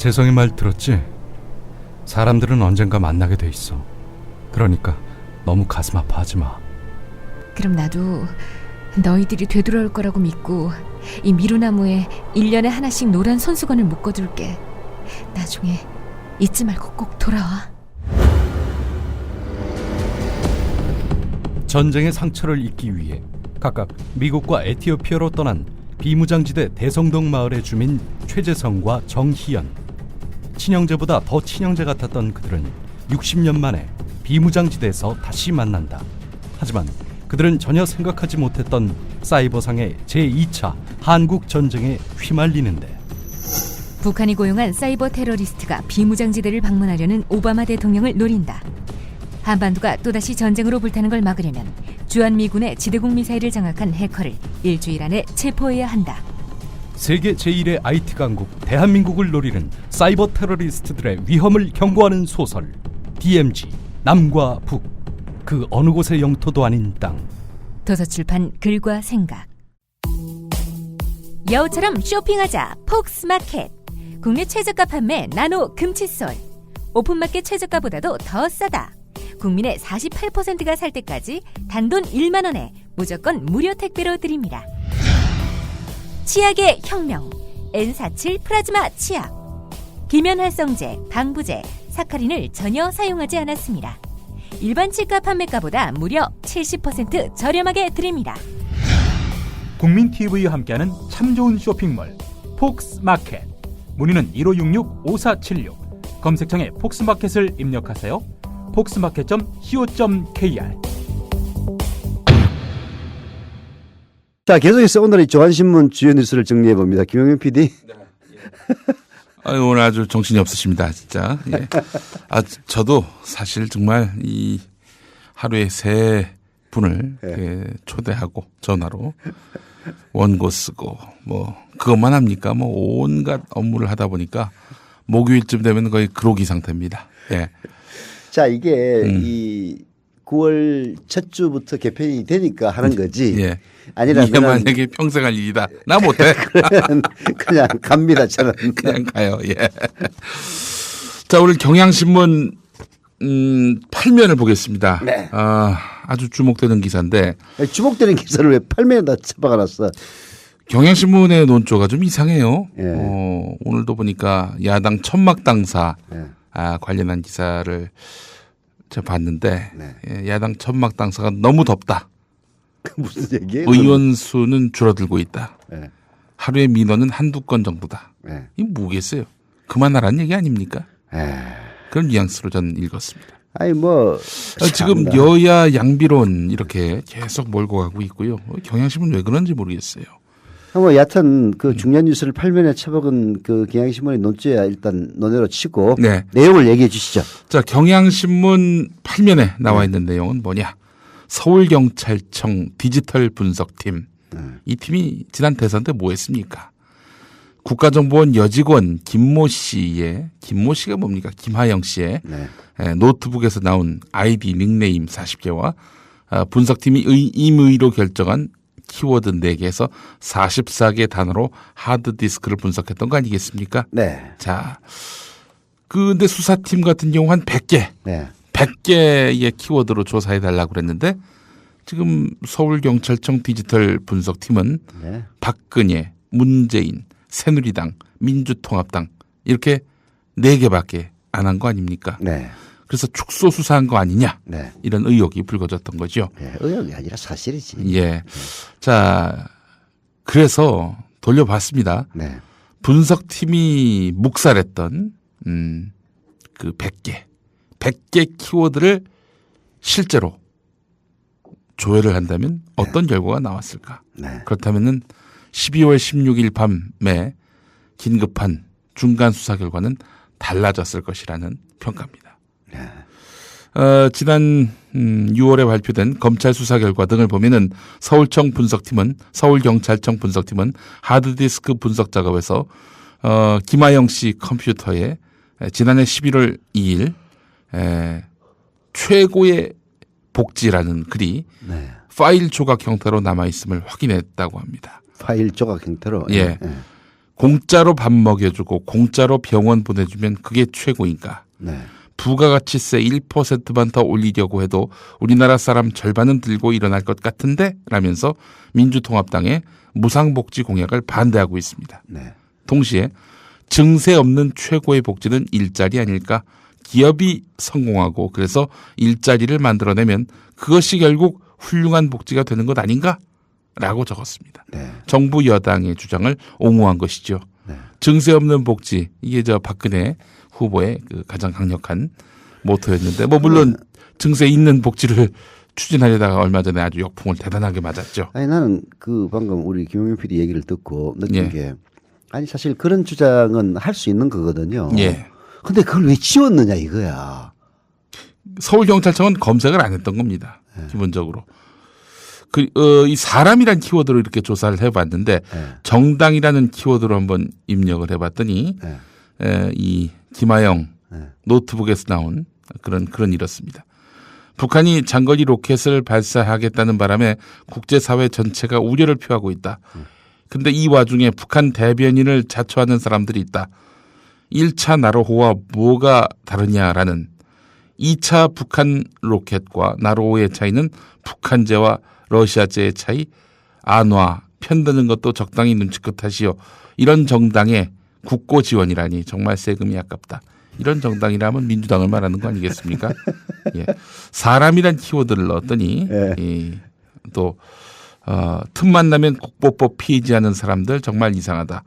재성이 말 들었지? 사람들은 언젠가 만나게 돼 있어. 그러니까 너무 가슴 아파하지 마. 그럼 나도 너희들이 되돌아올 거라고 믿고 이 미루나무에 1년에 하나씩 노란 손수건을 묶어둘게. 나중에 잊지 말고 꼭 돌아와. 전쟁의 상처를 잊기 위해 각각 미국과 에티오피아로 떠난 비무장지대 대성동 마을의 주민 최재성과 정희연. 친형제보다 더 친형제 같았던 그들은 60년 만에 비무장지대에서 다시 만난다. 하지만 그들은 전혀 생각하지 못했던 사이버상의 제2차 한국전쟁에 휘말리는데, 북한이 고용한 사이버 테러리스트가 비무장지대를 방문하려는 오바마 대통령을 노린다. 한반도가 또다시 전쟁으로 불타는 걸 막으려면 주한미군의 지대공 미사일을 장악한 해커를 일주일 안에 체포해야 한다. 세계 제1의 IT 강국 대한민국을 노리는 사이버 테러리스트들의 위험을 경고하는 소설 DMZ 남과 북, 그 어느 곳의 영토도 아닌 땅. 도서출판 글과 생각. 여우처럼 쇼핑하자 폭스마켓. 국내 최저가 판매 나노 금칫솔. 오픈마켓 최저가보다도 더 싸다. 국민의 48%가 살 때까지 단돈 1만 원에 무조건 무료 택배로 드립니다. 치약의 혁명 N47 플라즈마 치약. 기면활성제, 방부제, 사카린을 전혀 사용하지 않았습니다. 일반 치과 판매가보다 무려 70% 저렴하게 드립니다. 국민TV와 함께하는 참 좋은 쇼핑몰 폭스마켓. 문의는 1566-5476. 검색창에 폭스마켓을 입력하세요. 폭스마켓.co.kr. 자, 계속해서 오늘의 조한신문 주요 뉴스를 정리해봅니다. 김용현 PD. 오늘 아주 정신이 없으십니다, 진짜. 예. 저도 사실 정말 이 하루에 3분을 예, 초대하고 전화로 원고 쓰고 뭐 그것만 합니까? 뭐 온갖 업무를 하다 보니까 목요일쯤 되면 거의 그로기 상태입니다. 예. 자, 이게 이 9월 첫 주부터 개편이 되니까 하는 거지. 예. 아니라면 이게 만약에 평생 할 일이다. 나 못해. 그냥 갑니다, 저는. 그냥 가요. 예. 자, 오늘 경향신문 8면을 보겠습니다. 네. 아주 주목되는 기사인데. 주목되는 기사를 왜 8면에다 쳐박아놨어? 경향신문의 논조가 좀 이상해요. 예. 오늘도 보니까 야당 천막 당사 예. 관련한 기사를 제가 봤는데 네. 예, 야당 천막 당사가 너무 덥다. 무슨 얘기예요? 의원 수는 줄어들고 있다. 예. 하루에 민원은 한두 건 정도다. 예. 이게 뭐겠어요? 그만하라는 얘기 아닙니까? 예. 그런 뉘앙스로 저는 읽었습니다. 아니 뭐 지금 참나. 여야 양비론 이렇게 계속 몰고 가고 있고요. 경향신문 왜 그런지 모르겠어요. 뭐 여하튼 그 중요한 뉴스를 8면에 쳐박은 그 경향신문의 논조야 일단 논외로 치고 네. 내용을 얘기해 주시죠. 자, 경향신문 8면에 나와 있는 내용은 뭐냐? 서울경찰청 디지털 분석팀. 이 팀이 지난 대선 때 뭐 했습니까? 국가정보원 여직원 김모 씨가 뭡니까? 김하영 씨의 네. 노트북에서 나온 아이디 닉네임 40개와 분석팀이 임의로 결정한 키워드 4개에서 44개 단어로 하드디스크를 분석했던 거 아니겠습니까? 네. 자, 근데 수사팀 같은 경우 한 100개. 네. 100개의 키워드로 조사해 달라고 그랬는데 지금 서울경찰청 디지털 분석팀은 네. 박근혜, 문재인, 새누리당, 민주통합당 이렇게 4개밖에 안 한 거 아닙니까? 네. 그래서 축소 수사한 거 아니냐? 네. 이런 의혹이 불거졌던 거죠. 네. 의혹이 아니라 사실이지. 예. 자, 그래서 돌려봤습니다. 네. 분석팀이 묵살했던 그 100개 키워드를 실제로 조회를 한다면 어떤 결과가 나왔을까? 네. 그렇다면은 12월 16일 밤에 긴급한 중간 수사 결과는 달라졌을 것이라는 평가입니다. 네. 지난 6월에 발표된 검찰 수사 결과 등을 보면은 서울경찰청 분석팀은 하드디스크 분석 작업에서 김하영 씨 컴퓨터에 지난해 11월 2일 최고의 복지라는 글이 네. 파일 조각 형태로 남아 있음을 확인했다고 합니다. 파일 조각 형태로. 예. 네. 공짜로 밥 먹여주고 공짜로 병원 보내주면 그게 최고인가? 네. 부가가치세 1%만 더 올리려고 해도 우리나라 사람 절반은 들고 일어날 것 같은데? 라면서 민주통합당의 무상복지 공약을 반대하고 있습니다. 네. 동시에 증세 없는 최고의 복지는 일자리 아닐까? 기업이 성공하고 그래서 일자리를 만들어내면 그것이 결국 훌륭한 복지가 되는 것 아닌가? 라고 적었습니다. 네. 정부 여당의 주장을 옹호한 것이죠. 네. 증세 없는 복지, 이게 저 박근혜 후보의 그 가장 강력한 모토였는데, 뭐 물론 증세 있는 복지를 추진하려다가 얼마 전에 아주 역풍을 대단하게 맞았죠. 아니 나는 그 방금 우리 김용민 PD 얘기를 듣고 느낀 예. 게 아니 사실 그런 주장은 할 수 있는 거거든요. 예. 근데 그걸 왜 지웠느냐 이거야. 서울경찰청은 검색을 안 했던 겁니다. 기본적으로. 이 사람이란 키워드로 이렇게 조사를 해봤는데 네. 정당이라는 키워드로 한번 입력을 해봤더니 네. 이 김하영 네. 노트북에서 나온 그런 이렇습니다. 북한이 장거리 로켓을 발사하겠다는 바람에 국제사회 전체가 우려를 표하고 있다. 근데 이 와중에 북한 대변인을 자초하는 사람들이 있다. 1차 나로호와 뭐가 다르냐라는 2차 북한 로켓과 나로호의 차이는 북한제와 러시아제의 차이, 안와, 편드는 것도 적당히 눈치껏 하시오. 이런 정당의 국고 지원이라니 정말 세금이 아깝다. 이런 정당이라면 민주당을 말하는 거 아니겠습니까? 예. 사람이란 키워드를 넣었더니 또 틈만 나면 국보법 피의지하는 사람들 정말 이상하다.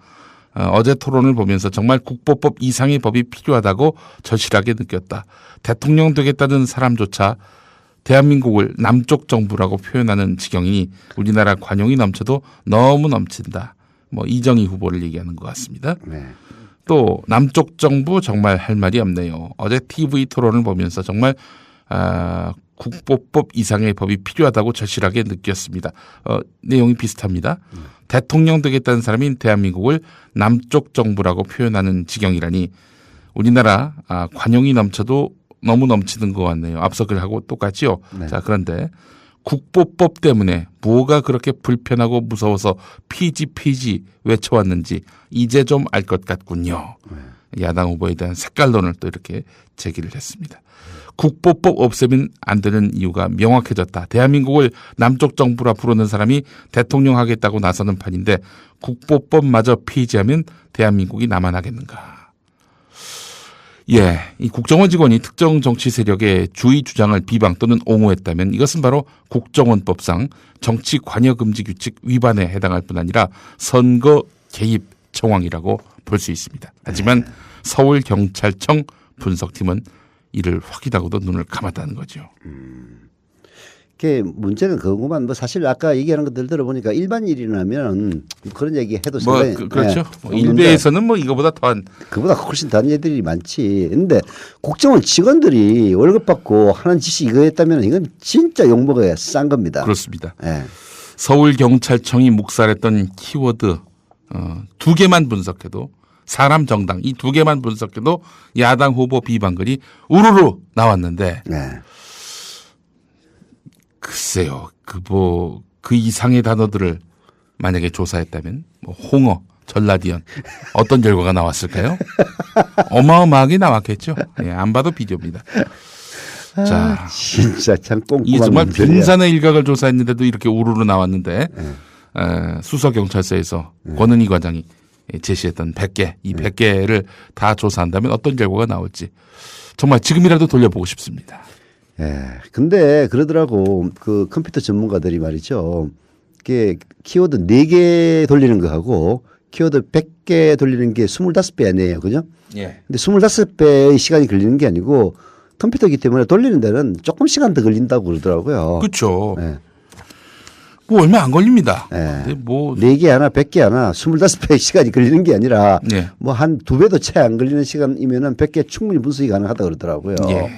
어제 토론을 보면서 정말 국보법 이상의 법이 필요하다고 절실하게 느꼈다. 대통령 되겠다는 사람조차 대한민국을 남쪽 정부라고 표현하는 지경이니 우리나라 관용이 넘쳐도 너무 넘친다. 뭐 이정희 후보를 얘기하는 것 같습니다. 네. 또 남쪽 정부 정말 할 말이 없네요. 어제 TV 토론을 보면서 정말 국보법 이상의 법이 필요하다고 절실하게 느꼈습니다. 내용이 비슷합니다. 대통령 되겠다는 사람이 대한민국을 남쪽 정부라고 표현하는 지경이라니 우리나라 관용이 넘쳐도 너무 넘치는 것 같네요. 앞서 글하고 똑같지요. 네. 자, 그런데 국보법 때문에 뭐가 그렇게 불편하고 무서워서 피지 외쳐왔는지 이제 좀 알 것 같군요. 야당 후보에 대한 색깔론을 또 이렇게 제기를 했습니다. 국보법 없애면 안 되는 이유가 명확해졌다. 대한민국을 남쪽 정부라 부르는 사람이 대통령 하겠다고 나서는 판인데 국보법마저 폐지하면 대한민국이 남아나겠는가. 예, 이 국정원 직원이 특정 정치 세력의 주의 주장을 비방 또는 옹호했다면 이것은 바로 국정원법상 정치 관여 금지 규칙 위반에 해당할 뿐 아니라 선거 개입 정황이라고 볼 수 있습니다. 하지만 서울경찰청 분석팀은 이를 확인하고도 눈을 감았다는 거죠. 그 문제는 그거만 뭐 사실 아까 얘기하는 것들 들어보니까 일반인이라면 그런 얘기 해도 상관이 그렇죠. 네, 일베에서는 뭐 이거보다 더한 그보다 훨씬 다른 애들이 많지. 근데 국정원 직원들이 월급 받고 하는 짓이 이거였다면 이건 진짜 욕먹어야 싼 겁니다. 그렇습니다. 네. 서울경찰청이 묵살했던 키워드 2개만 분석해도 사람 정당 이 2개만 분석해도 야당 후보 비방글이 우르르 나왔는데 네. 글쎄요. 그 이상의 단어들을 만약에 조사했다면 뭐 홍어, 전라디언 어떤 결과가 나왔을까요? 어마어마하게 나왔겠죠. 예, 안 봐도 비디오입니다. 자, 진짜 참 꼼꼼한 이 정말 문제야. 빙산의 일각을 조사했는데도 이렇게 우르르 나왔는데 수서경찰서에서 권은희 과장이 제시했던 100개, 이 100개를 다 조사한다면 어떤 결과가 나올지 정말 지금이라도 돌려보고 싶습니다. 예. 근데 그러더라고 그 컴퓨터 전문가들이 말이죠. 이게 키워드 4개 돌리는 거하고 키워드 100개 돌리는 게 25배 아니에요. 그죠? 예. 근데 25배의 시간이 걸리는 게 아니고 컴퓨터이기 때문에 돌리는 데는 조금 시간 더 걸린다고 그러더라고요. 그렇죠. 예. 뭐 얼마 안 걸립니다. 예. 근데 뭐 4개 하나 100개 하나 25배의 시간이 걸리는 게 아니라 예. 뭐 한 2배도 채 안 걸리는 시간이면은 100개 충분히 분석이 가능하다 그러더라고요. 예.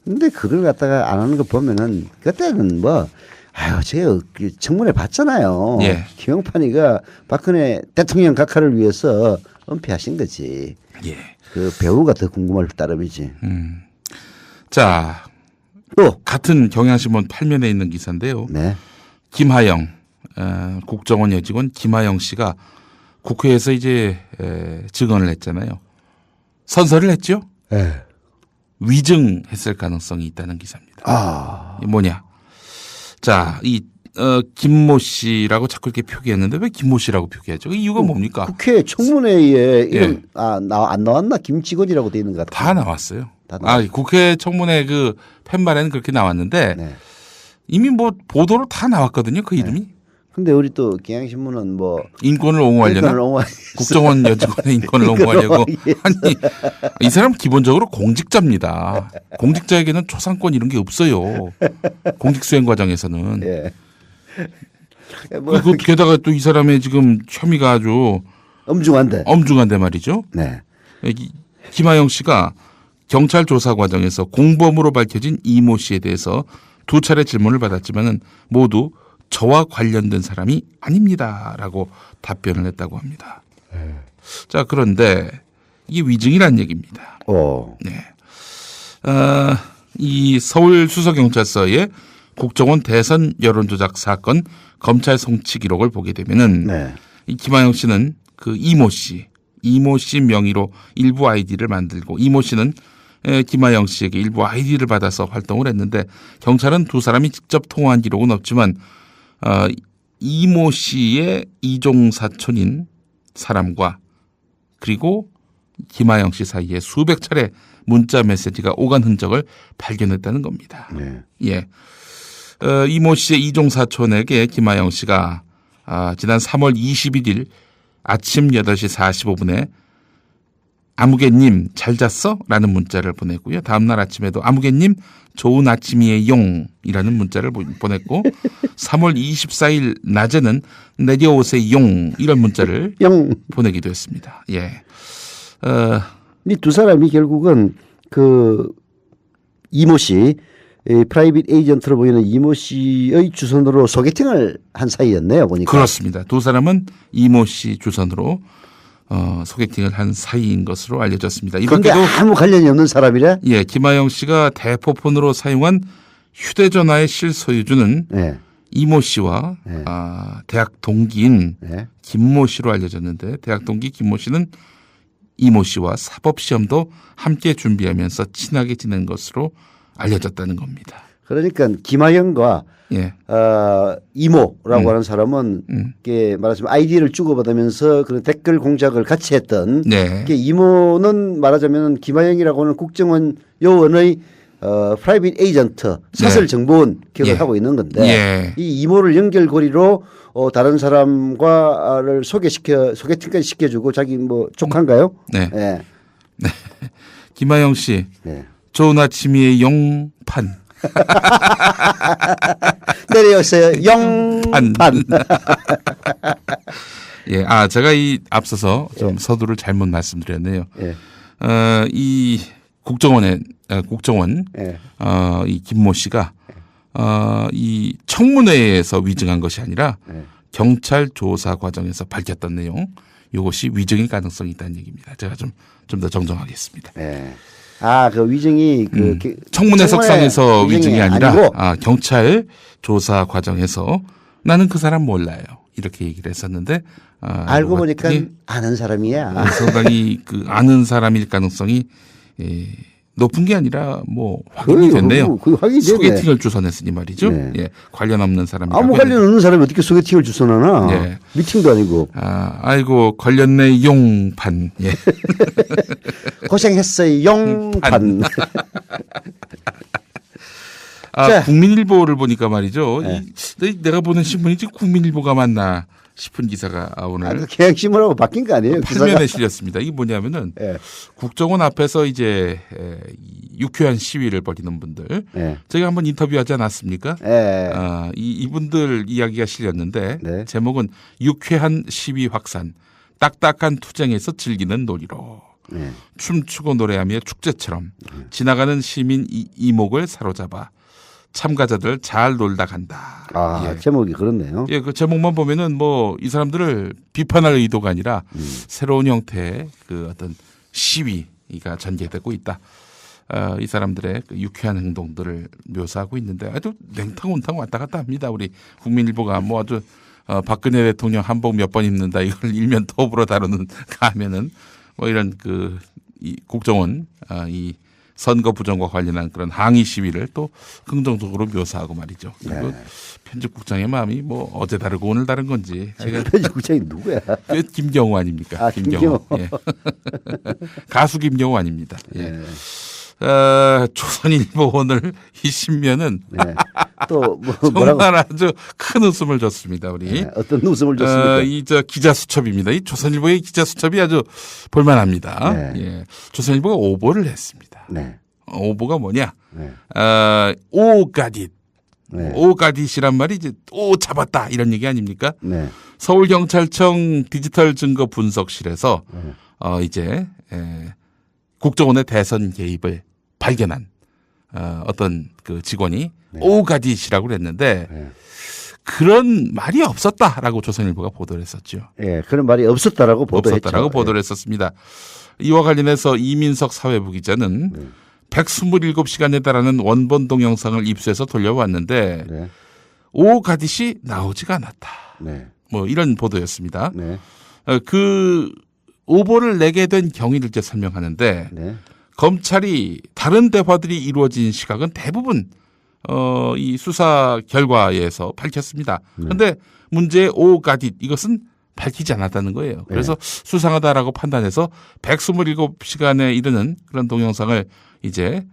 근데 그걸 갖다가 안 하는 거 보면은 그때는 뭐 아유 제가 청문회 봤잖아요. 예. 김용판이가 박근혜 대통령 각하를 위해서 은폐하신 거지. 예. 그 배우가 더 궁금할 따름이지. 자, 또 같은 경향신문 8면에 있는 기사인데요. 네. 김하영 국정원 여직원 김하영 씨가 국회에서 이제 증언을 했잖아요. 선서를 했죠. 예. 위증했을 가능성이 있다는 기사입니다. 아. 이게 뭐냐? 자, 김모 씨라고 자꾸 이렇게 표기했는데 왜 김모 씨라고 표기하죠? 그 이유가 뭡니까? 국회 청문회에 이런 예. 안 나왔나 김직원이라고 돼 있는 것 같아요. 다 나왔어요. 다 나왔어요. 국회 청문회 그 팻말에는 그렇게 나왔는데 네. 이미 뭐 보도로 다 나왔거든요. 그 이름이. 근데 우리 또 경향신문은 뭐 인권을 옹호하려나? 인권을 옹호하기 국정원 여직원의 인권을 옹호하려고. 예. 아니, 이 사람 기본적으로 공직자입니다. 공직자에게는 초상권 이런 게 없어요. 공직수행 과정에서는. 예. 뭐 그리고 게다가 또 이 사람의 지금 혐의가 아주 엄중한데. 엄중한데 말이죠. 네. 김하영 씨가 경찰 조사 과정에서 공범으로 밝혀진 이모 씨에 대해서 2차례 질문을 받았지만은 모두 저와 관련된 사람이 아닙니다라고 답변을 했다고 합니다. 자, 그런데 이게 위증이란 얘기입니다. 네. 이 서울 수서경찰서의 국정원 대선 여론조작 사건 검찰 송치 기록을 보게 되면은 네. 이 김하영 씨는 그 이모 씨 명의로 일부 아이디를 만들고 이모 씨는 김하영 씨에게 일부 아이디를 받아서 활동을 했는데 경찰은 두 사람이 직접 통화한 기록은 없지만 이모 씨의 이종 사촌인 사람과 그리고 김하영 씨 사이에 수백 차례 문자 메시지가 오간 흔적을 발견했다는 겁니다. 네. 예. 이모 씨의 이종 사촌에게 김하영 씨가 지난 3월 21일 아침 8시 45분에 아무개님 잘 잤어? 라는 문자를 보냈고요. 다음날 아침에도 아무개님 좋은 아침이에용 이라는 문자를 보냈고 3월 24일 낮에는 내려오세용 이런 문자를 보내기도 했습니다. 예. 이 두 사람이 결국은 그 이모 씨 프라이빗 에이전트로 보이는 이모 씨의 주선으로 소개팅을 한 사이였네요. 보니까. 그렇습니다. 두 사람은 이모 씨 주선으로 소개팅을 한 사이인 것으로 알려졌습니다. 이 그런데 밖에도 아무 관련이 없는 사람이래? 예, 김하영 씨가 대포폰으로 사용한 휴대전화의 실소유주는 네. 이모 씨와 네. 대학 동기인 네. 김모 씨로 알려졌는데 대학 동기 김모 씨는 이모 씨와 사법시험도 함께 준비하면서 친하게 지낸 것으로 알려졌다는 겁니다. 그러니까 김하영과 예. 이모라고 하는 사람은 이게 말하자면 아이디를 주고받으면서 그런 댓글 공작을 같이 했던 네. 이게 이모는 말하자면 김하영이라고 하는 국정원 요원의 프라이빗 에이전트 사설 정보원 기억을 예. 하고 있는 건데 예. 이 이모를 연결고리로 다른 사람과를 소개팅까지 시켜주고 자기 뭐 조카인가요? 네. 네. 김하영 씨 네. 좋은 아침이의 용판. 내려오세요. 영판. 예, 제가 이 앞서서 좀 서두를 잘못 말씀드렸네요. 예. 이 국정원 예. 이 김모 씨가 이 청문회에서 위증한 것이 아니라 예. 경찰 조사 과정에서 밝혔던 내용, 이것이 위증일 가능성이 있다는 얘기입니다. 제가 좀 더 정정하겠습니다. 예. 그 위증이 청문회 석상에서 위증이 아니라 아니고? 경찰 조사 과정에서 나는 그 사람 몰라요. 이렇게 얘기를 했었는데 알고 보니까 아는 사람이야. 상당히 그 아는 사람일 가능성이 높은 게 아니라 뭐 확인이 됐네요. 그 확인이 됐네. 소개팅을 주선했으니 말이죠. 네. 예, 관련 없는 사람이 아무 관련 없는 사람이 어떻게 소개팅을 주선하나? 네. 미팅도 아니고. 아이고 관련내 용판. 예. 고생했어요. 용판. 자. 국민일보를 보니까 말이죠. 네. 내가 보는 신문이 지금 국민일보가 맞나 싶은 기사가 오늘 계약신문하고 바뀐 거 아니에요? 표면에 실렸습니다. 이게 뭐냐면은 예. 국정원 앞에서 이제 유쾌한 시위를 벌이는 분들 예. 저희가 한번 인터뷰하지 않았습니까? 예. 이분들 이야기가 실렸는데 네. 제목은 유쾌한 시위 확산 딱딱한 투쟁에서 즐기는 놀이로 예. 춤추고 노래하며 축제처럼 지나가는 시민 이목을 사로잡아 참가자들 잘 놀다 간다. 예. 제목이 그렇네요. 예, 그 제목만 보면은 뭐 이 사람들을 비판할 의도가 아니라 새로운 형태의 그 어떤 시위가 전개되고 있다. 이 사람들의 그 유쾌한 행동들을 묘사하고 있는데 아주 냉탕 온탕 왔다 갔다 합니다. 우리 국민일보가 뭐 아주 박근혜 대통령 한복 몇 번 입는다 이걸 일면 톱으로 다루는 가면은 뭐 이런 이 국정원 이 선거 부정과 관련한 그런 항의 시위를 또 긍정적으로 묘사하고 말이죠. 그리고 편집국장의 마음이 뭐 어제 다르고 오늘 다른 건지 제가 편집국장이 누구야? 그 김경호 아닙니까? 김경호. 예. 가수 김경호 아닙니다. 예. 조선일보 오늘 이 신면은 네. 또 뭐라고? 정말 아주 큰 웃음을 줬습니다. 우리 네. 어떤 웃음을 줬습니까? 이 기자 수첩입니다. 이 조선일보의 기자 수첩이 아주 볼만합니다. 네. 예. 조선일보가 오보를 했습니다. 네. 오보가 뭐냐? 네. 오가딧. 네. 오가딧이란 말이 이제 오 잡았다 이런 얘기 아닙니까? 네. 서울경찰청 디지털 증거 분석실에서 이제 국정원의 대선 개입을 발견한 어떤 그 직원이 오가딧이라고 그랬는데 네. 그런 말이 없었다라고 조선일보가 보도를 했었죠. 예, 그런 말이 없었다라고 보도했죠. 없었다라고 보도를 했었습니다. 이와 관련해서 이민석 사회부 기자는 127시간에 달하는 원본 동영상을 입수해서 돌려왔는데 네. 오가딧이 나오지가 않았다. 네. 뭐 이런 보도였습니다. 네. 그 오보를 내게 된 경위를 이제 설명하는데 네. 검찰이 다른 대화들이 이루어진 시각은 대부분 이 수사 결과에서 밝혔습니다. 그런데 문제의 오가딧 이것은 밝히지 않았다는 거예요. 그래서 수상하다라고 판단해서 127시간에 이르는 그런 동영상을 이제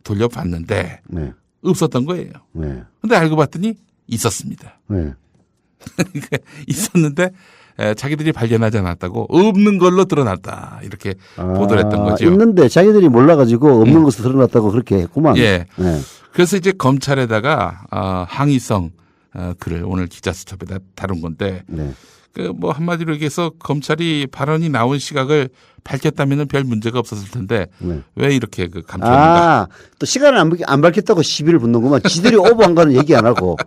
돌려봤는데 네. 없었던 거예요. 네. 근데 알고 봤더니 있었습니다. 네. 있었는데 자기들이 발견하지 않았다고 없는 걸로 드러났다 이렇게 보도를 했던 거죠. 있는데 자기들이 몰라가지고 없는 것을 드러났다고 그렇게 했구만. 예. 네. 그래서 이제 검찰에다가 항의성 글을 오늘 기자수첩에다 다룬 건데 네. 그 뭐 한마디로 얘기해서 검찰이 발언이 나온 시각을 밝혔다면은 별 문제가 없었을 텐데 왜 이렇게 그 감췄는가? 또 시간을 안 밝혔다고 시비를 붙는구만. 지들이 오버한 거는 얘기 안 하고.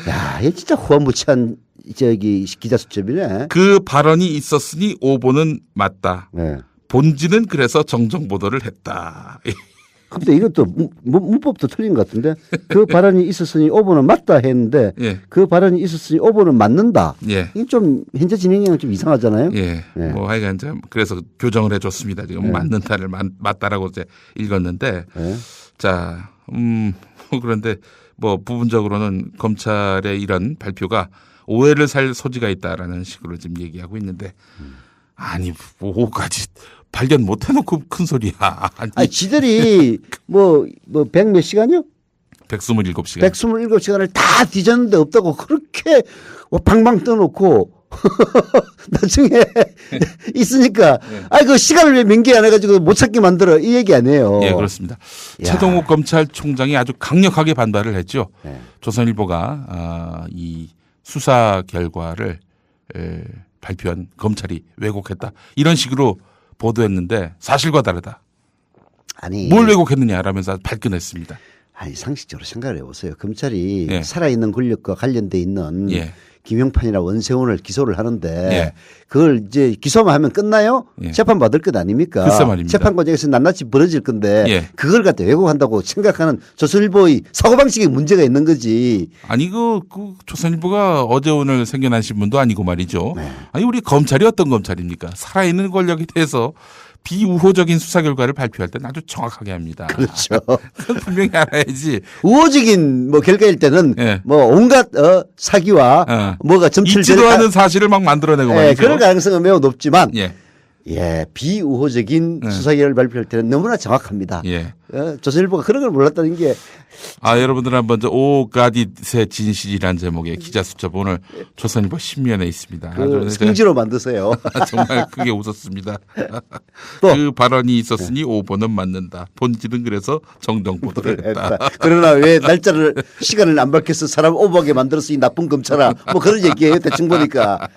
야, 얘 진짜 후한무치한 기자 수첩이네. 그 발언이 있었으니 오보는 맞다. 네. 본질은 그래서 정정 보도를 했다. 근데 이것도 문법도 틀린 것 같은데 그 발언이 있었으니 오보는 맞다 했는데 예. 그 발언이 있었으니 오보는 맞는다. 예. 이게 좀 현재 진행형은 좀 이상하잖아요. 예. 네. 뭐 하여간 이제 그래서 교정을 해줬습니다. 지금 맞는다를 맞다라고 이제 읽었는데 네. 자, 그런데 뭐 부분적으로는 검찰의 이런 발표가 오해를 살 소지가 있다라는 식으로 지금 얘기하고 있는데 아니 뭐까지 발견 못 해놓고 큰 소리야. 아니 지들이 뭐 100 몇 시간이요? 127시간. 127시간을 다 뒤졌는데 없다고 그렇게 방방 떠놓고 나중에 있으니까 그 시간을 왜 명기 안 해가지고 못 찾게 만들어 이 얘기 아니에요. 예, 그렇습니다. 최동욱 검찰총장이 아주 강력하게 반발을 했죠. 조선일보가 이 수사 결과를 발표한 검찰이 왜곡했다. 이런 식으로 보도했는데 사실과 다르다. 아니 뭘 왜곡했느냐라면서 발끈했습니다. 아니 상식적으로 생각을 해보세요. 검찰이 예. 살아있는 권력과 관련돼 있는 예. 김용판이나 원세훈을 기소를 하는데 예. 그걸 이제 기소만 하면 끝나요? 예. 재판 받을 것 아닙니까? 글쎄 말입니다. 재판 과정에서 낱낱이 벌어질 건데 예. 그걸 갖다 왜곡한다고 생각하는 조선일보의 사고방식에 문제가 있는 거지. 아니 그 조선일보가 어제 오늘 생겨난 신문도 아니고 말이죠. 네. 아니 우리 검찰이 어떤 검찰입니까? 살아있는 권력에 대해서 비우호적인 수사 결과를 발표할 때는 아주 정확하게 합니다. 그렇죠. 그건 분명히 알아야지. 우호적인 결과일 때는 예. 온갖 사기와 뭐가 점철 있지도 않은 사실을 막 만들어내고 말이죠. 그럴 가능성은 매우 높지만 예. 비우호적인 수사 결과를 발표할 때는 너무나 정확합니다. 예. 조선일보가 그런 걸 몰랐다는 게 여러분들 한번 오가딧의 진실이란 제목의 기자 수첩 오늘 조선일보 신면에 있습니다. 성지로 만드세요. 정말 크게 웃었습니다. 또. 그 발언이 있었으니 오보는 맞는다. 본질은 그래서 정정 보도를 했다. 그러나 왜 시간을 안 밝혀서 사람 오버하게 만들어서 이 나쁜 검찰아 뭐 그런 얘기예요. 대충 보니까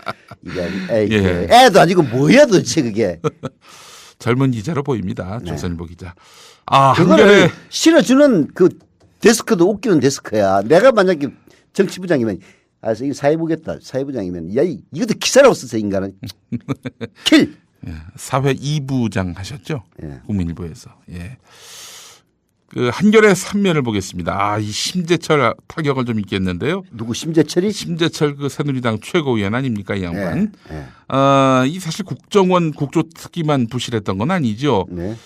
이게 애도 아니고 뭐야 도대체 그게. 젊은 기자로 보입니다. 조선일보 기자. 그거를 실어주는 그 데스크도 웃기는 데스크야. 내가 만약에 정치부장이면 이거 사회부겠다. 사회부장이면 이것도 기사라고 썼어 인간은. 킬. 사회 2부장 하셨죠? 국민일보에서. 예. 그 한겨레 3면을 보겠습니다. 이 심재철 타격을 좀 있겠는데요. 누구 심재철이? 심재철 그 새누리당 최고위원 아닙니까 이 양반. 네. 이 사실 국정원 국조특위만 부실했던 건 아니죠. 네.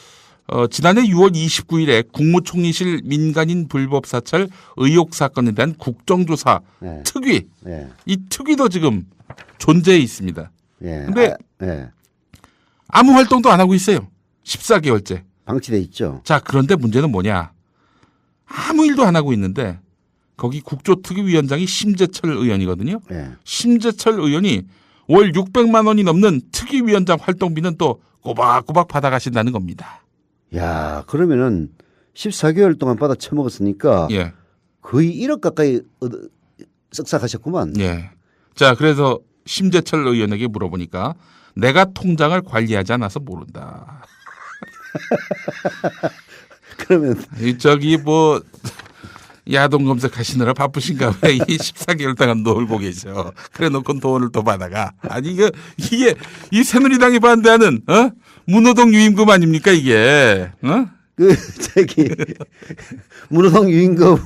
지난해 6월 29일에 국무총리실 민간인 불법 사찰 의혹 사건에 대한 국정조사 네. 특위. 네. 이 특위도 지금 존재해 있습니다. 네. 근데 네. 아무 활동도 안 하고 있어요. 14개월째. 방치돼 있죠. 자, 그런데 문제는 뭐냐. 아무 일도 안 하고 있는데 거기 국조특위위원장이 심재철 의원이거든요. 네. 심재철 의원이 월 600만 원이 넘는 특위위원장 활동비는 또 꼬박꼬박 받아가신다는 겁니다. 야, 그러면은 14개월 동안 받아 처먹었으니까 예. 거의 1억 가까이 쓱싹하셨구만. 예. 자, 그래서 심재철 의원에게 물어보니까 내가 통장을 관리하지 않아서 모른다. 그러면 저기 뭐 야동 검색하시느라 바쁘신가 봐. 이 14개월 동안 놀고 계셔. 그래 놓고 돈을 또 받아가. 아니 이게 이 새누리당이 반대하는 문호동 유임금 아닙니까 이게? 문호동 유임금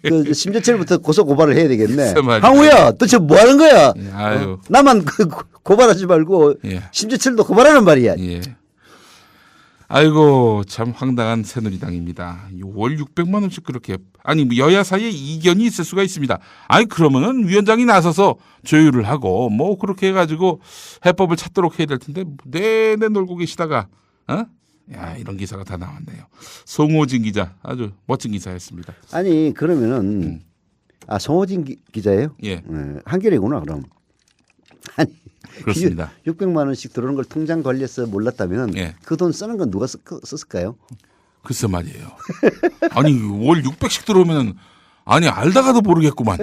그 심재철부터 고소 고발을 해야 되겠네. 말이야. 항우야, 너 지금 뭐 하는 거야? 아유. 나만 고발하지 말고 예. 심재철도 고발하는 말이야. 예. 아이고 참 황당한 새누리당입니다. 월 600만 원씩 그렇게 아니 뭐 여야 사이에 이견이 있을 수가 있습니다. 아니 그러면은 위원장이 나서서 조율을 하고 뭐 그렇게 해가지고 해법을 찾도록 해야 될 텐데 내내 놀고 계시다가 야 이런 기사가 다 나왔네요. 송호진 기자 아주 멋진 기사였습니다. 아니 그러면은 송호진 기자예요? 예. 한겨레구나 그럼. 아니 그렇습니다. 600만 원씩 들어오는 걸 통장 관리해서 몰랐다면 예. 그 돈 쓰는 건 누가 썼을까요? 글쎄 말이에요. 아니 월 600씩 들어오면은 아니 알다가도 모르겠구만.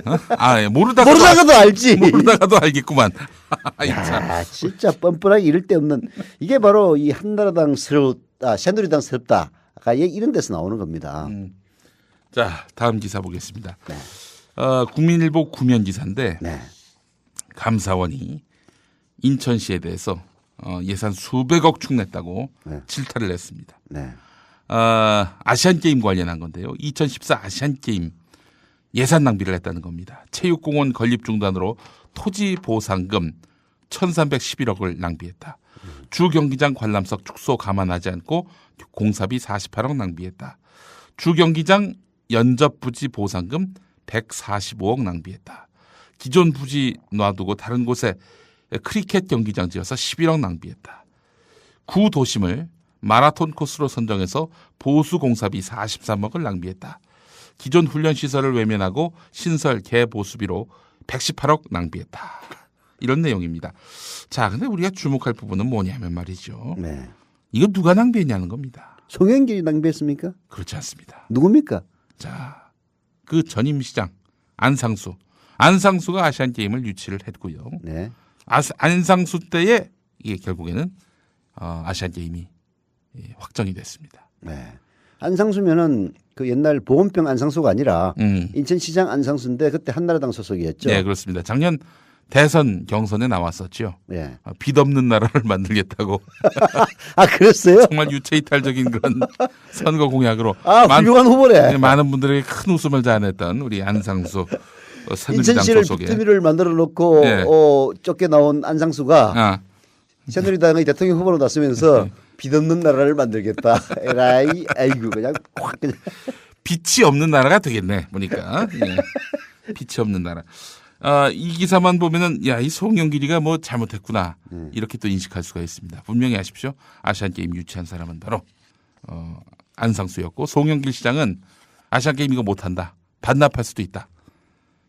모르다가도 알지. 모르다가도 알겠구만. 야, 진짜 뻔뻔하게 이럴 데 없는 이게 바로 이 한나라당스럽다, 새누리당스럽다. 아까 이런 데서 나오는 겁니다. 자 다음 기사 보겠습니다. 네. 국민일보 구면 기사인데 네. 감사원이 인천시에 대해서 예산 수백억 축냈다고 네. 질타를 냈습니다. 네. 아시안 게임 관련한 건데요. 2014 아시안 게임 예산 낭비를 했다는 겁니다. 체육공원 건립 중단으로 토지 보상금 1,311억을 낭비했다. 주 경기장 관람석 축소 감안하지 않고 공사비 48억 낭비했다. 주 경기장 연접 부지 보상금 145억 낭비했다. 기존 부지 놔두고 다른 곳에 크리켓 경기장 지어서 11억 낭비했다. 구 도심을 마라톤 코스로 선정해서 보수 공사비 43억을 낭비했다. 기존 훈련 시설을 외면하고 신설 개보수비로 118억 낭비했다. 이런 내용입니다. 자, 근데 우리가 주목할 부분은 뭐냐면 말이죠. 네. 이거 누가 낭비했냐는 겁니다. 송영길이 낭비했습니까? 그렇지 않습니다. 누굽니까? 자, 그 전임시장 안상수가 아시안 게임을 유치를 했고요. 네. 안상수 때에 이게 결국에는 아시안 게임이 확정이 됐습니다. 네. 안상수면은 그 옛날 보온병 안상수가 아니라 음. 인천시장 안상수인데 그때 한나라당 소속이었죠. 네, 그렇습니다. 작년 대선 경선에 나왔었죠. 네. 빚 없는 나라를 만들겠다고 그랬어요? 정말 유체이탈적인 그런 선거 공약으로 훌륭한 후보래. 많은 분들에게 큰 웃음을 자아냈던 우리 안상수 새누리당 인천시를 소속의 비트미를 만들어 놓고 네. 쫓겨나온 안상수가 새누리당의 대통령 후보로 나서면서 빚 없는 나라를 만들겠다. 에라이, 아이고 그냥 확 그냥. 빛이 없는 나라가 되겠네 보니까. 예. 빛이 없는 나라. 이 기사만 보면은 이 송영길이가 뭐 잘못했구나 이렇게 또 인식할 수가 있습니다. 분명히 아십시오. 아시안 게임 유치한 사람은 바로 안상수였고 송영길 시장은 아시안 게임 이거 못한다. 반납할 수도 있다.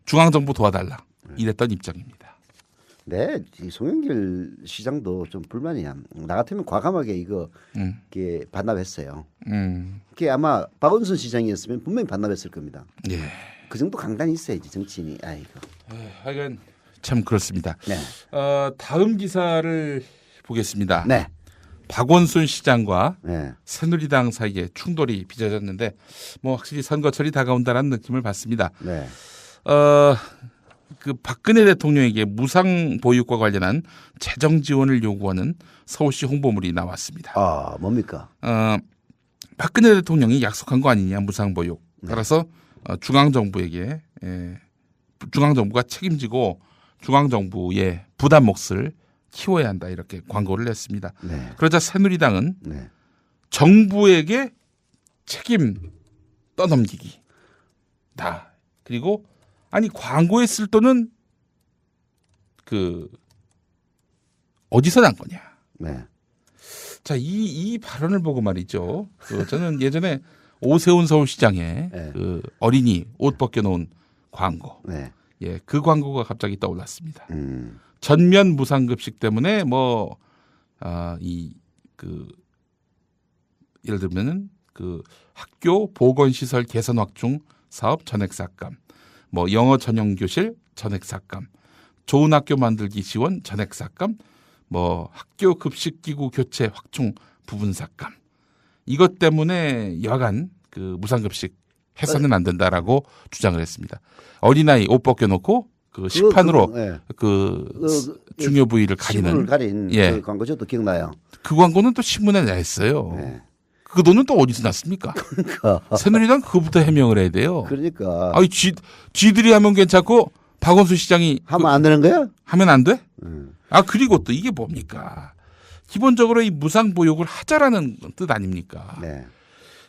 중앙정부 도와달라. 이랬던 입장입니다. 네, 이 송영길 시장도 좀 불만이야. 나 같으면 과감하게 이게 반납했어요. 그게 아마 박원순 시장이었으면 분명히 반납했을 겁니다. 예. 그 정도 강단이 있어야지 정치인이. 아이고. 하여간 참 그렇습니다. 네. 다음 기사를 보겠습니다. 네. 박원순 시장과 네. 새누리당 사이에 충돌이 빚어졌는데 뭐 확실히 선거철이 다가온다는 느낌을 받습니다. 네. 그 박근혜 대통령에게 무상 보육과 관련한 재정 지원을 요구하는 서울시 홍보물이 나왔습니다. 뭡니까? 박근혜 대통령이 약속한 거 아니냐 무상보육. 따라서 중앙정부에게 중앙정부가 책임지고 중앙정부의 부담 몫을 키워야 한다 이렇게 광고를 냈습니다. 네. 그러자 새누리당은 네. 정부에게 책임 떠넘기기. 다. 그리고 아니 광고에 쓸 돈은 어디서 난 거냐. 네. 자, 이 발언을 보고 말이죠. 저는 예전에 오세훈 서울시장의 네. 어린이 옷 벗겨놓은 광고. 네. 예, 그 광고가 갑자기 떠올랐습니다. 전면 무상급식 때문에 예를 들면은 학교 보건시설 개선 확충 사업 전액 삭감, 영어 전용 교실 전액 삭감, 좋은 학교 만들기 지원 전액 삭감, 학교 급식기구 교체 확충 부분 삭감. 이것 때문에 여간 무상급식 해서는 안 된다라고 주장을 했습니다. 어린아이 옷 벗겨놓고 식판으로 중요 부위를 신문을 가리는 가린 그 광고 저도 기억나요. 그 광고는 또 신문에 냈어요. 네. 그 돈은 또 어디서 났습니까? 그러니까. 새누리당 그거부터 해명을 해야 돼요. 그러니까. 아니 쥐들이 하면 괜찮고 박원순 시장이 하면 안 되는 거야? 하면 안 돼? 그리고 또 이게 뭡니까? 기본적으로 이 무상보육을 하자라는 뜻 아닙니까? 네.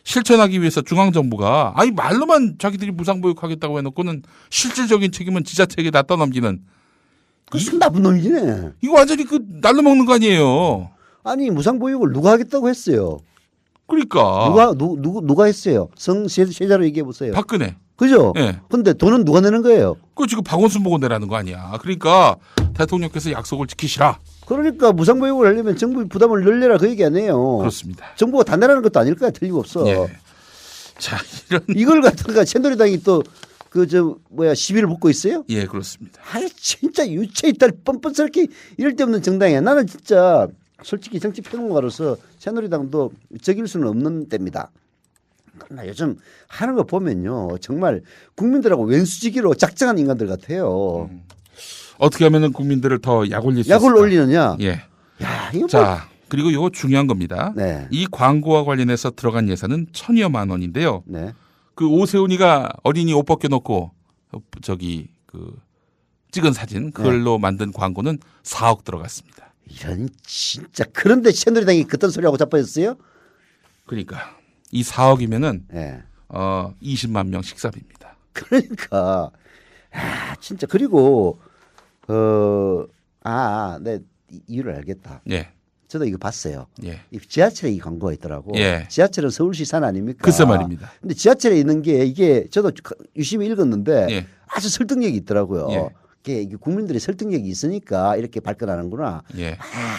실천하기 위해서 중앙정부가 말로만 자기들이 무상보육하겠다고 해놓고는 실질적인 책임은 지자체에게 다 떠넘기는 그 나쁜 놈이네. 이거 완전히 날로 먹는 거 아니에요. 아니 무상보육을 누가 하겠다고 했어요? 그러니까 누가 했어요? 세자로 얘기해 보세요. 박근혜. 그죠? 예. 근데 돈은 누가 내는 거예요? 그거 지금 박원순 보고 내라는 거 아니야. 그러니까 대통령께서 약속을 지키시라. 그러니까 무상보육을 하려면 정부 부담을 늘려라 그 얘기 아니에요. 그렇습니다. 정부가 다 내라는 것도 아닐 거야. 틀림없어. 예. 자, 이걸 갖다가 새누리당이 또 시비를 붙고 있어요? 예, 그렇습니다. 진짜 유체이탈 뻔뻔스럽게 이럴 데 없는 정당이야. 나는 진짜 솔직히 정치 평론가로서 새누리당도 적일 수는 없는 때입니다. 그러나 요즘 하는 거 보면요. 정말 국민들하고 왼수지기로 작정한 인간들 같아요. 어떻게 하면 국민들을 더 약 올릴 수 약을 있을까? 올리느냐? 예. 야, 이거 자, 그리고 이거 중요한 겁니다. 네. 이 광고와 관련해서 들어간 예산은 1,000여만 원인데요. 네. 오세훈이가 어린이 옷 벗겨놓고 찍은 사진 그걸로 만든 광고는 4억 들어갔습니다. 이런 진짜 그런데 새누리당이 그딴 소리하고 자빠졌어요? 그러니까 이 4억이면은 네. 20만 명 식사비입니다. 그러니까 진짜 그리고 네 이유를 알겠다. 예. 저도 이거 봤어요. 예. 이 지하철에 이 광고가 있더라고. 예. 지하철은 서울시 산 아닙니까? 글쎄 말입니다. 근데 지하철에 있는 게 이게 저도 유심히 읽었는데 예. 아주 설득력이 있더라고요. 예. 이게 국민들이 설득력이 있으니까 이렇게 발끈하는구나. 예.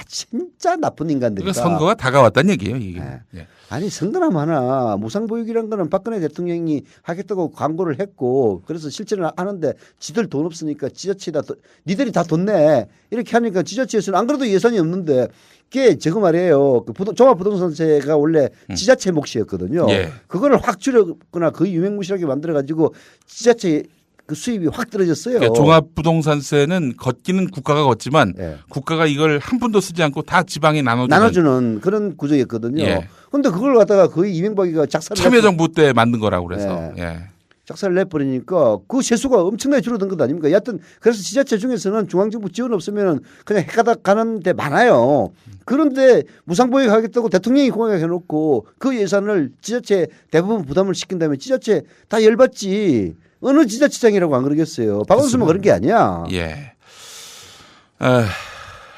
진짜 나쁜 인간들이다. 그러니까 선거가 다가왔다는 얘기예요. 이게. 네. 예. 아니 선거나 마나 무상보육이란 거는 박근혜 대통령이 하겠다고 광고를 했고 그래서 실천을 하는데 지들 돈 없으니까 지자체에다 니들이 다 돈 내 이렇게 하니까 지자체에서는 안 그래도 예산이 없는데 그게 저거 말이에요. 종합부동산세가 원래 지자체 몫이었거든요. 예. 그거를 확 줄였거나 거의 유명무실하게 만들어 가지고 지자체 그 수입이 확 떨어졌어요. 그러니까 종합부동산세는 걷기는 국가가 걷지만 예. 국가가 이걸 한 푼도 쓰지 않고 다 지방에 나눠주는 그런 구조였거든요. 예. 그런데 그걸 갖다가 거의 이명박이가 작사를 참여정부 때 만든 거라고 그래서. 예. 예. 작사를 내버리니까 그 세수가 엄청나게 줄어든 것 아닙니까? 여하튼 그래서 지자체 중에서는 중앙정부 지원 없으면 그냥 헷가닥 가는 데 많아요. 그런데 무상보육 하겠다고 대통령이 공약해놓고 그 예산을 지자체 대부분 부담을 시킨다면 지자체 다 열받지. 어느 지자체장이라고 안 그러겠어요. 박원순만 그런 게 아니야. 예.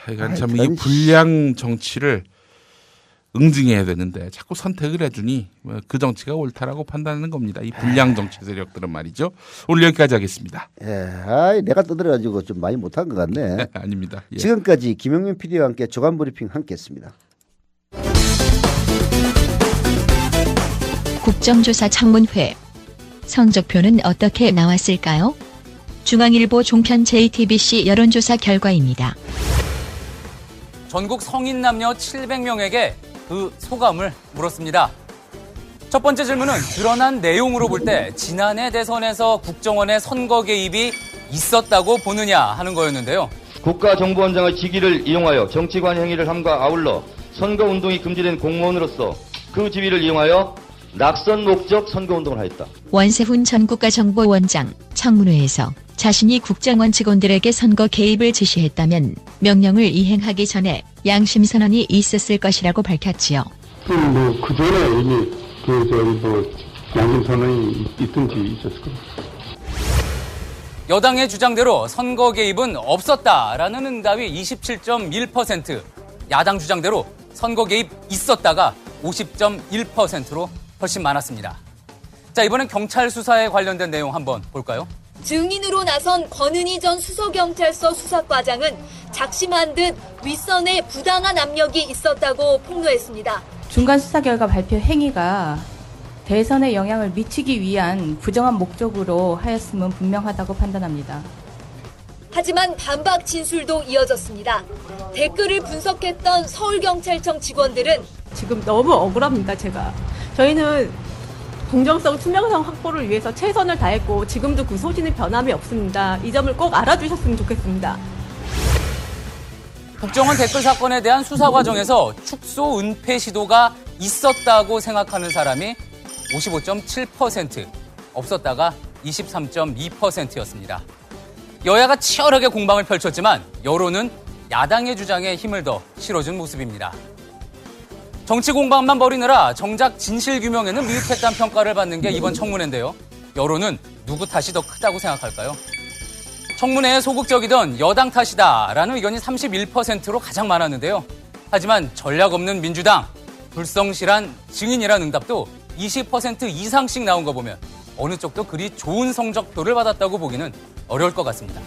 그러니까 참 이 불량 정치를 응징해야 되는데 자꾸 선택을 해주니 그 정치가 옳다라고 판단하는 겁니다. 이 불량 정치 세력들은 말이죠. 오늘 여기까지 하겠습니다. 예, 내가 떠들어가지고 좀 많이 못한 것 같네. 아닙니다. 예. 지금까지 김영민 PD와 함께 조간 브리핑 함께했습니다. 국정조사 청문회. 성적표는 어떻게 나왔을까요? 중앙일보 종편 JTBC 여론조사 결과입니다. 전국 성인 남녀 700명에게 그 소감을 물었습니다. 첫 번째 질문은 드러난 내용으로 볼 때 지난해 대선에서 국정원의 선거 개입이 있었다고 보느냐 하는 거였는데요. 국가정보원장의 직위를 이용하여 정치관 행위를 함과 아울러 선거운동이 금지된 공무원으로서 그 지위를 이용하여 낙선 목적 선거운동을 하였다. 원세훈 전 국가정보원장 청문회에서 자신이 국정원 직원들에게 선거 개입을 지시했다면 명령을 이행하기 전에 양심 선언이 있었을 것이라고 밝혔지요. 그 전에 이미 양심 선언이 있든지 있었을 겁니다. 여당의 주장대로 선거 개입은 없었다라는 응답이 27.1%, 야당 주장대로 선거 개입 있었다가 50.1%로 훨씬 많았습니다. 자, 이번엔 경찰 수사에 관련된 내용 한번 볼까요? 증인으로 나선 권은희 전 수서경찰서 수사과장은 작심한 듯 윗선에 부당한 압력이 있었다고 폭로했습니다. 중간 수사 결과 발표 행위가 대선에 영향을 미치기 위한 부정한 목적으로 하였음은 분명하다고 판단합니다. 하지만 반박 진술도 이어졌습니다. 댓글을 분석했던 서울경찰청 직원들은 지금 너무 억울합니다, 제가. 저희는 공정성, 투명성 확보를 위해서 최선을 다했고 지금도 그 소신은 변함이 없습니다. 이 점을 꼭 알아주셨으면 좋겠습니다. 국정원 댓글 사건에 대한 수사 과정에서 축소 은폐 시도가 있었다고 생각하는 사람이 55.7%, 없었다가 23.2%였습니다. 여야가 치열하게 공방을 펼쳤지만 여론은 야당의 주장에 힘을 더 실어준 모습입니다. 정치 공방만 벌이느라 정작 진실 규명에는 미흡했다는 평가를 받는 게 이번 청문회인데요. 여론은 누구 탓이 더 크다고 생각할까요? 청문회에 소극적이던 여당 탓이다라는 의견이 31%로 가장 많았는데요. 하지만 전략 없는 민주당, 불성실한 증인이라는 응답도 20% 이상씩 나온 거 보면 어느 쪽도 그리 좋은 성적표를 받았다고 보기는 어려울 것 같습니다.